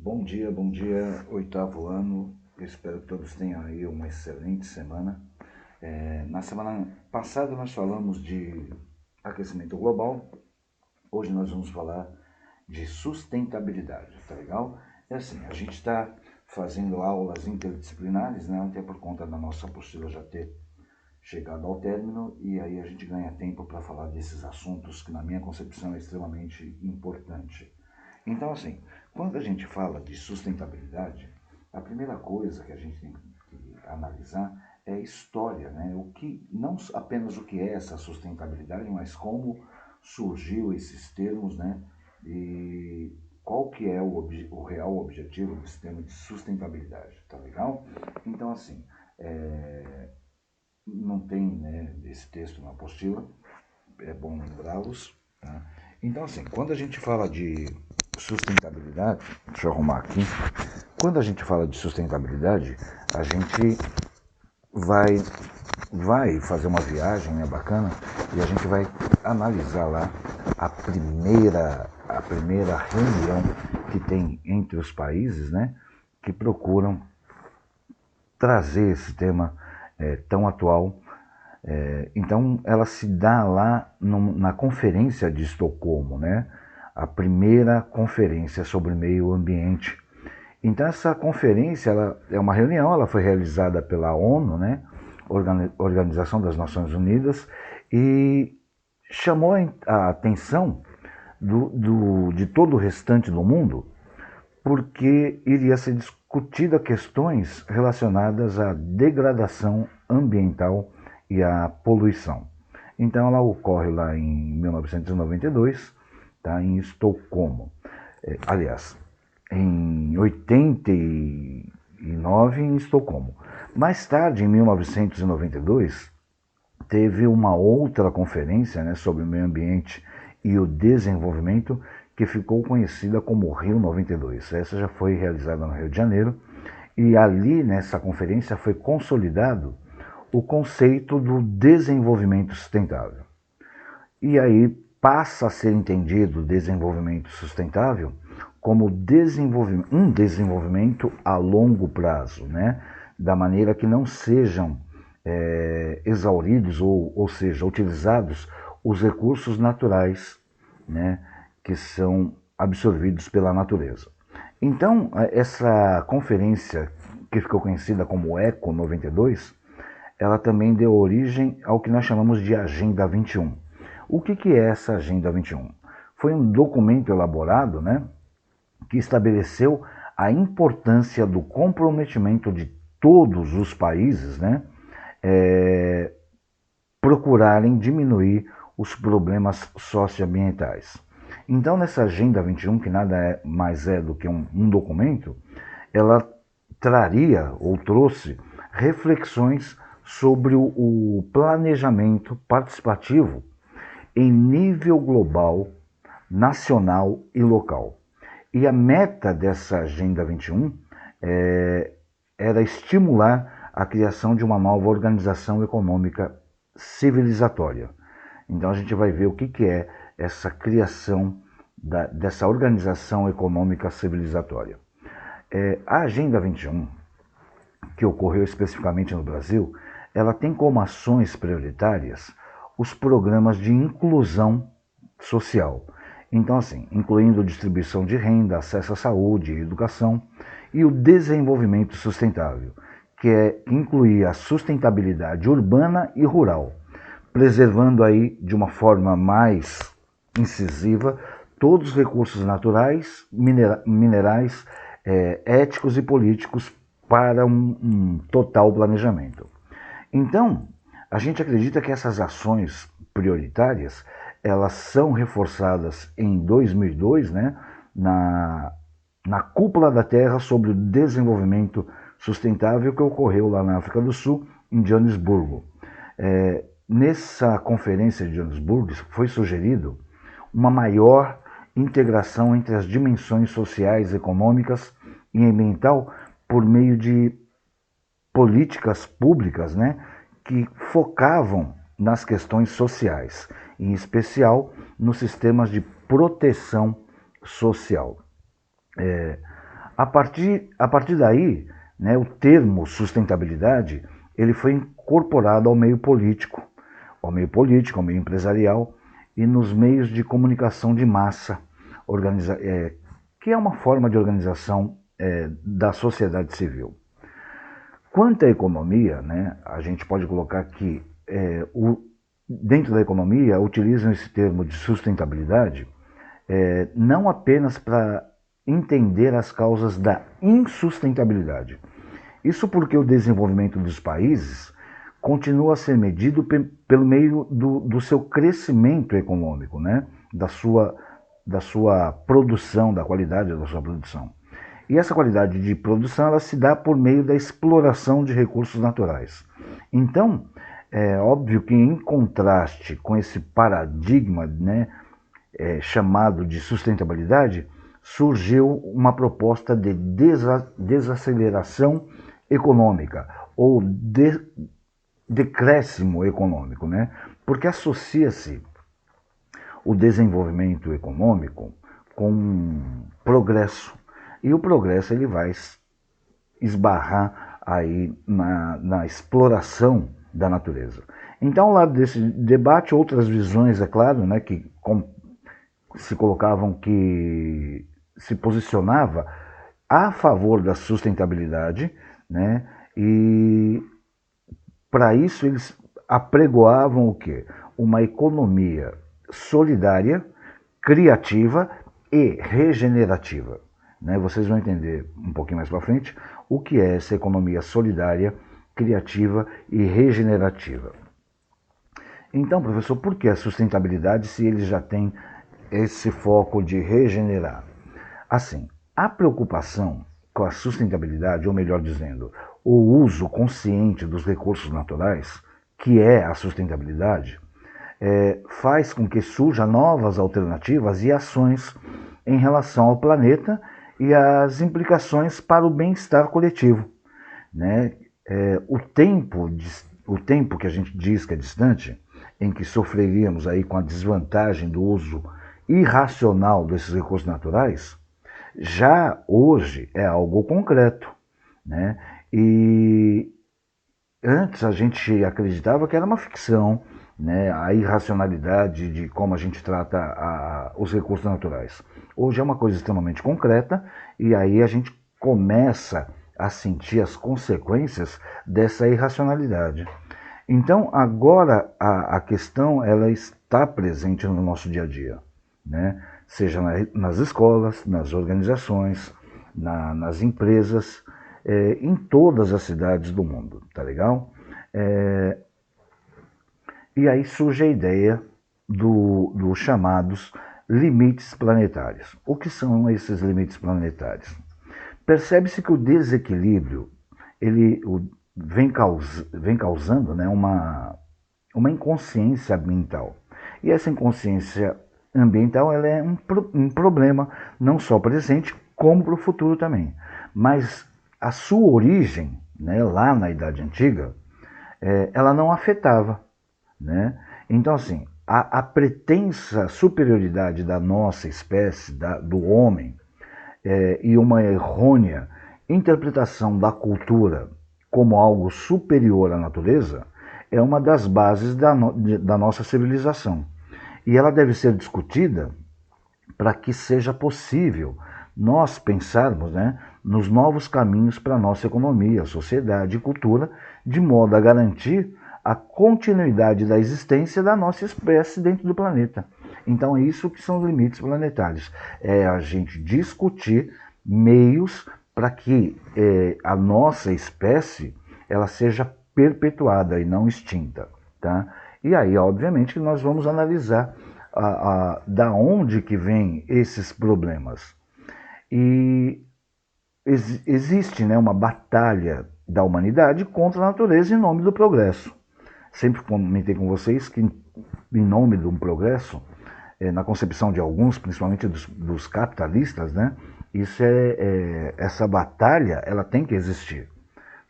Bom dia, oitavo ano. Eu espero que todos tenham aí uma excelente semana. Na semana passada nós falamos de aquecimento global. Hoje nós vamos falar de sustentabilidade, tá legal? É assim, a gente está fazendo aulas interdisciplinares, né? Até por conta da nossa apostila já ter chegado ao término, e aí a gente ganha tempo para falar desses assuntos que na minha concepção é extremamente importante. Então, assim, quando a gente fala de sustentabilidade, a primeira coisa que a gente tem que analisar é a história, né? O que, não apenas o que é essa sustentabilidade, mas como surgiu esses termos, né? E qual que é o real objetivo desse termo de sustentabilidade, tá legal? Então, assim, não tem, né, esse texto na apostila, é bom lembrá-los. Tá? Então, assim, quando a gente fala de sustentabilidade, deixa eu arrumar aqui. Quando a gente fala de sustentabilidade, a gente vai, vai fazer uma viagem, né, bacana, e a gente vai analisar lá a primeira reunião que tem entre os países, né, que procuram trazer esse tema tão atual. Então, ela se dá lá na Conferência de Estocolmo, né? A primeira conferência sobre meio ambiente. Então, essa conferência ela é uma reunião, ela foi realizada pela ONU, né? Organização das Nações Unidas, e chamou a atenção de todo o restante do mundo, porque iria ser discutida questões relacionadas à degradação ambiental e à poluição. Então ela ocorre lá em 1992, tá, em Estocolmo. Aliás, em 89 em Estocolmo. Mais tarde, em 1992, teve uma outra conferência, né, sobre o meio ambiente e o desenvolvimento, que ficou conhecida como Rio 92. Essa já foi realizada no Rio de Janeiro, e ali nessa conferência foi consolidado o conceito do desenvolvimento sustentável. E aí passa a ser entendido o desenvolvimento sustentável como um desenvolvimento a longo prazo, né? Da maneira que não sejam exauridos, ou seja, utilizados os recursos naturais, né, que são absorvidos pela natureza. Então, essa conferência, que ficou conhecida como ECO 92, ela também deu origem ao que nós chamamos de Agenda 21. O que é essa Agenda 21? Foi um documento elaborado, né, que estabeleceu a importância do comprometimento de todos os países, né, procurarem diminuir os problemas socioambientais. Então, nessa Agenda 21, que nada mais é do que um documento, ela traria ou trouxe reflexões sobre o planejamento participativo em nível global, nacional e local. E a meta dessa Agenda 21 era estimular a criação de uma nova organização econômica civilizatória. Então a gente vai ver o que é essa criação dessa organização econômica civilizatória. A Agenda 21, que ocorreu especificamente no Brasil, ela tem como ações prioritárias os programas de inclusão social. Então, assim, incluindo distribuição de renda, acesso à saúde e educação, e o desenvolvimento sustentável, que inclui a sustentabilidade urbana e rural, preservando aí de uma forma mais incisiva todos os recursos naturais, minerais, éticos e políticos para um total planejamento. Então, a gente acredita que essas ações prioritárias, elas são reforçadas em 2002, né, na Cúpula da Terra sobre o Desenvolvimento Sustentável, que ocorreu lá na África do Sul, em Joanesburgo. Nessa conferência de Joanesburgo foi sugerido uma maior integração entre as dimensões sociais, econômicas e ambiental por meio de políticas públicas, né, que focavam nas questões sociais, em especial nos sistemas de proteção social. A partir daí, né, o termo sustentabilidade ele foi incorporado ao meio empresarial e nos meios de comunicação de massa, que é uma forma de organização da sociedade civil. Quanto à economia, né, a gente pode colocar que dentro da economia utilizam esse termo de sustentabilidade não apenas para entender as causas da insustentabilidade. Isso porque o desenvolvimento dos países continua a ser medido pelo meio do seu crescimento econômico, né? da sua produção, da qualidade da sua produção. E essa qualidade de produção ela se dá por meio da exploração de recursos naturais. Então, é óbvio que em contraste com esse paradigma, né, chamado de sustentabilidade, surgiu uma proposta de desaceleração econômica ou decréscimo econômico, né? Porque associa-se o desenvolvimento econômico com progresso. E o progresso ele vai esbarrar aí na exploração da natureza. Então, ao lado desse debate, outras visões, é claro, né, que se colocavam que se posicionava a favor da sustentabilidade, né, e para isso eles apregoavam o quê? Uma economia solidária, criativa e regenerativa. Né? Vocês vão entender um pouquinho mais para frente o que é essa economia solidária, criativa e regenerativa. Então, professor, por que a sustentabilidade se ele já tem esse foco de regenerar? Assim, a preocupação com a sustentabilidade, ou melhor dizendo, o uso consciente dos recursos naturais, que é a sustentabilidade, faz com que surjam novas alternativas e ações em relação ao planeta e as implicações para o bem-estar coletivo. Né? O tempo que a gente diz que é distante, em que sofreríamos aí com a desvantagem do uso irracional desses recursos naturais, já hoje é algo concreto. Né? E antes a gente acreditava que era uma ficção, né, a irracionalidade de como a gente trata os recursos naturais. Hoje é uma coisa extremamente concreta e aí a gente começa a sentir as consequências dessa irracionalidade. Então agora a questão ela está presente no nosso dia a dia, né? Seja nas escolas, nas organizações, nas empresas, em todas as cidades do mundo, tá legal? E aí surge a ideia dos chamados limites planetários. O que são esses limites planetários? Percebe-se que o desequilíbrio ele vem causando, né, uma inconsciência ambiental. E essa inconsciência ambiental ela é um problema não só presente, como para o futuro também. Mas a sua origem, né, lá na Idade Antiga, ela não afetava. Né? Então, assim, a pretensa superioridade da nossa espécie, do homem, e uma errônea interpretação da cultura como algo superior à natureza é uma das bases da nossa civilização. E ela deve ser discutida para que seja possível nós pensarmos, né, nos novos caminhos para a nossa economia, sociedade e cultura, de modo a garantir a continuidade da existência da nossa espécie dentro do planeta. Então é isso que são os limites planetários. É a gente discutir meios para que a nossa espécie ela seja perpetuada e não extinta. Tá? E aí, obviamente, nós vamos analisar da onde que vêm esses problemas. E existe, né, uma batalha da humanidade contra a natureza em nome do progresso. Sempre comentei com vocês que, em nome de um progresso, na concepção de alguns, principalmente dos capitalistas, né, essa batalha ela tem que existir.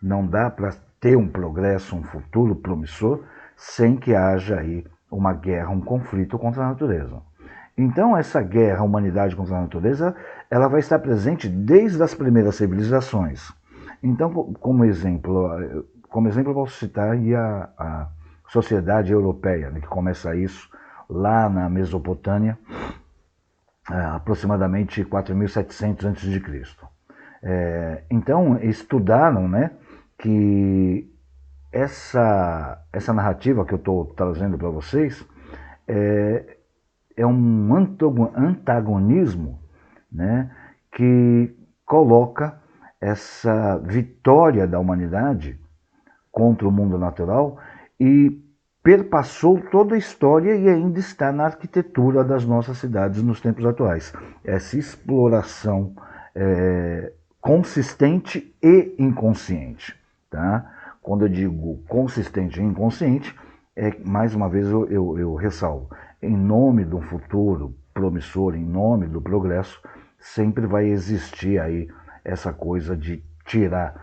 Não dá para ter um progresso, um futuro promissor, sem que haja aí uma guerra, um conflito contra a natureza. Então, essa guerra, a humanidade contra a natureza, ela vai estar presente desde as primeiras civilizações. Então, como exemplo eu posso citar aí a sociedade europeia, né, que começa isso lá na Mesopotâmia, aproximadamente 4.700 a.C. Então, estudaram, né, que essa narrativa que eu estou trazendo para vocês é um antagonismo, né, que coloca essa vitória da humanidade contra o mundo natural e perpassou toda a história e ainda está na arquitetura das nossas cidades nos tempos atuais. Essa exploração consistente e inconsciente. Tá? Quando eu digo consistente e inconsciente, mais uma vez eu ressalvo, em nome de um futuro promissor, em nome do progresso, sempre vai existir aí essa coisa de tirar,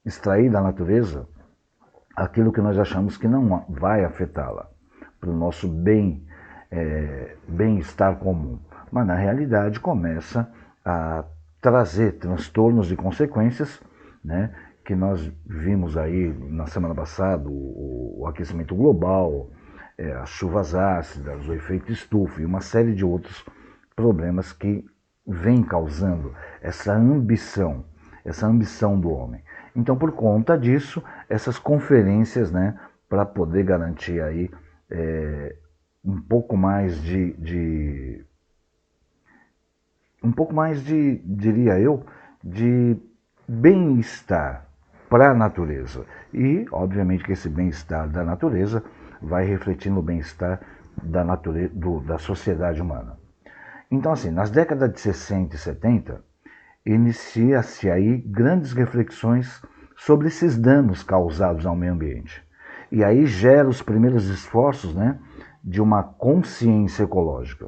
extrair da natureza aquilo que nós achamos que não vai afetá-la, para o nosso bem-estar comum. Mas na realidade começa a trazer transtornos e consequências, né, que nós vimos aí na semana passada, o aquecimento global, as chuvas ácidas, o efeito estufa e uma série de outros problemas que vem causando essa ambição do homem. Então, por conta disso, essas conferências, né, para poder garantir aí um pouco mais diria eu, de bem-estar para a natureza. E, obviamente, que esse bem-estar da natureza vai refletir no bem-estar da sociedade humana. Então, assim, nas décadas de 60 e 70, inicia-se aí grandes reflexões sobre esses danos causados ao meio ambiente. E aí gera os primeiros esforços, né, de uma consciência ecológica.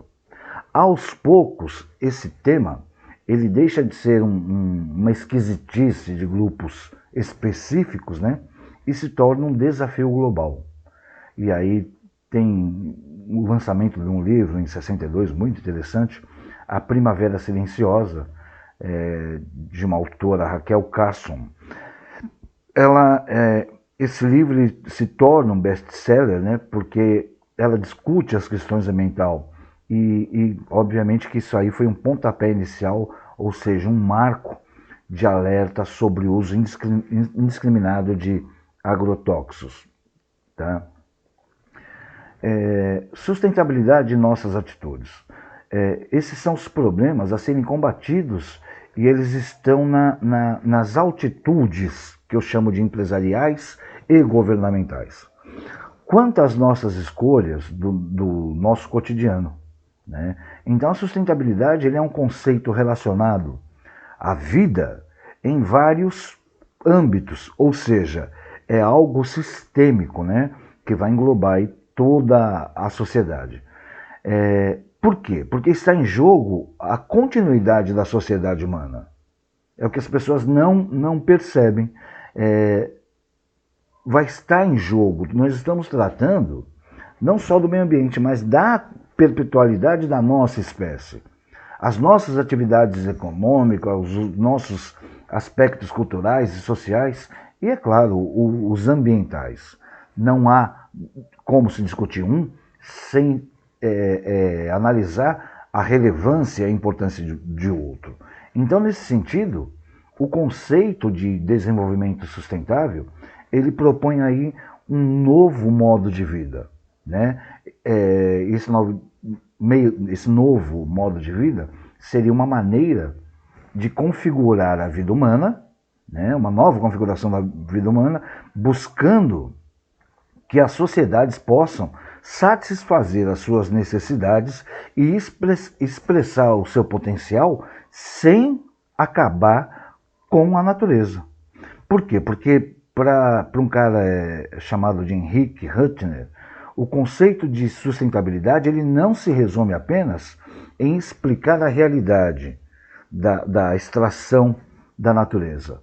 Aos poucos, esse tema ele deixa de ser uma esquisitice de grupos específicos, né, e se torna um desafio global. E aí tem o lançamento de um livro em 62, muito interessante, A Primavera Silenciosa, de uma autora, Raquel Carson. Esse livro se torna um best-seller, né, porque ela discute as questões ambientais e obviamente que isso aí foi um pontapé inicial, ou seja, um marco de alerta sobre o uso indiscriminado de agrotóxicos. Tá? Sustentabilidade de nossas atitudes. Esses são os problemas a serem combatidos e eles estão nas altitudes que eu chamo de empresariais e governamentais. Quanto às nossas escolhas do nosso cotidiano, né? Então a sustentabilidade ele é um conceito relacionado à vida em vários âmbitos, ou seja, é algo sistêmico, né? Que vai englobar aí toda a sociedade. Por quê? Porque está em jogo a continuidade da sociedade humana. É o que as pessoas não percebem. Vai estar em jogo, nós estamos tratando não só do meio ambiente, mas da perpetualidade da nossa espécie. As nossas atividades econômicas, os nossos aspectos culturais e sociais e, é claro, os ambientais. Não há como se discutir um sem analisar a relevância e a importância de outro. Então, nesse sentido, o conceito de desenvolvimento sustentável, ele propõe aí um novo modo de vida, né? Esse novo modo de vida seria uma maneira de configurar a vida humana, né? Uma nova configuração da vida humana, buscando que as sociedades possam satisfazer as suas necessidades e expressar o seu potencial sem acabar com a natureza. Por quê? Porque para um cara chamado de Henrik Huttner, o conceito de sustentabilidade ele não se resume apenas em explicar a realidade da extração da natureza.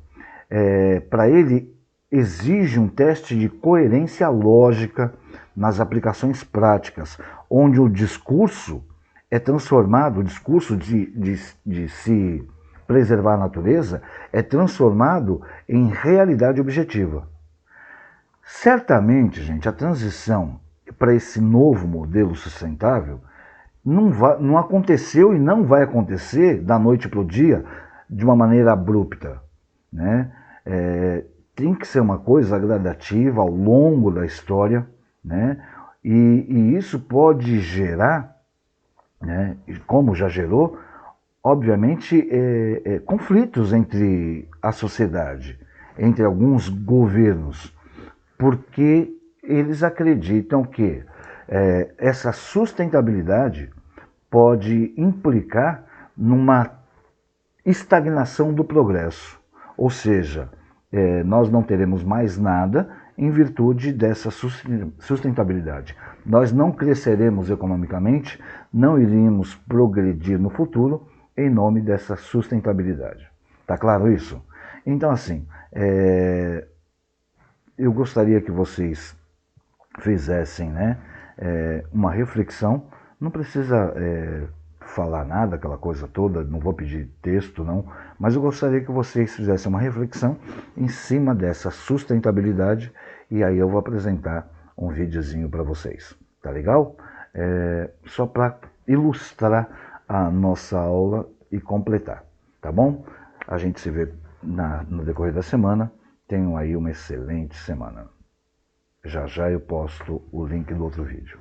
Para ele, exige um teste de coerência lógica nas aplicações práticas, onde o discurso é transformado, o discurso de se preservar a natureza é transformado em realidade objetiva. Certamente, gente, a transição para esse novo modelo sustentável não aconteceu e não vai acontecer da noite para o dia de uma maneira abrupta, né? Tem que ser uma coisa gradativa ao longo da história, né? E isso pode gerar, né, como já gerou, obviamente, conflitos entre a sociedade, entre alguns governos, porque eles acreditam que essa sustentabilidade pode implicar numa estagnação do progresso, ou seja, nós não teremos mais nada em virtude dessa sustentabilidade. Nós não cresceremos economicamente, não iríamos progredir no futuro em nome dessa sustentabilidade. Tá claro isso? Então, assim, eu gostaria que vocês fizessem, né, uma reflexão. Não precisa falar nada, aquela coisa toda, não vou pedir texto não, mas eu gostaria que vocês fizessem uma reflexão em cima dessa sustentabilidade e aí eu vou apresentar um videozinho para vocês, tá legal? Só para ilustrar a nossa aula e completar, tá bom? A gente se vê no decorrer da semana. Tenham aí uma excelente semana. Já já eu posto o link do outro vídeo.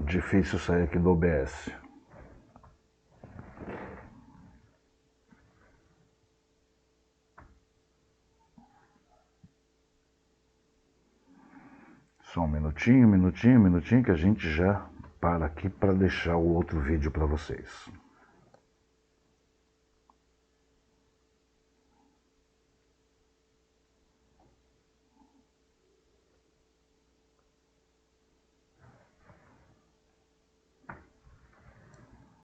Difícil sair aqui do OBS. Só um minutinho, que a gente já para aqui para deixar o outro vídeo para vocês.